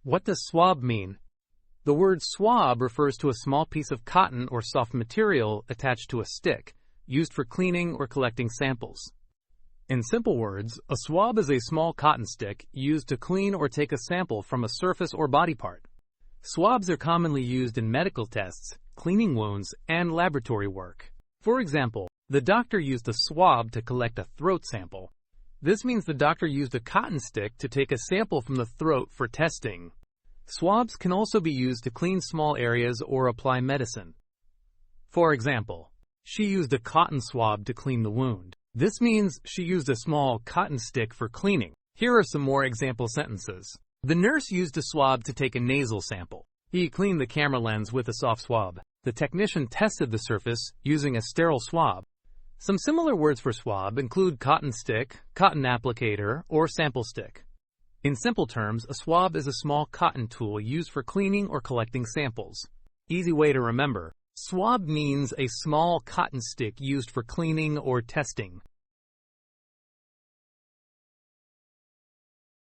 What does swab mean? The word swab refers to a small piece of cotton or soft material attached to a stick, used for cleaning or collecting samples. In simple words, a swab is a small cotton stick used to clean or take a sample from a surface or body part. Swabs are commonly used in medical tests, cleaning wounds, and laboratory work. For example, the doctor used a swab to collect a throat sample. This means the doctor used a cotton stick to take a sample from the throat for testing. Swabs can also be used to clean small areas or apply medicine. For example, she used a cotton swab to clean the wound. This means she used a small cotton stick for cleaning. Here are some more example sentences. The nurse used a swab to take a nasal sample. He cleaned the camera lens with a soft swab. The technician tested the surface using a sterile swab. Some similar words for swab include cotton stick, cotton applicator, or sample stick. In simple terms, a swab is a small cotton tool used for cleaning or collecting samples. Easy way to remember. Swab means a small cotton stick used for cleaning or testing.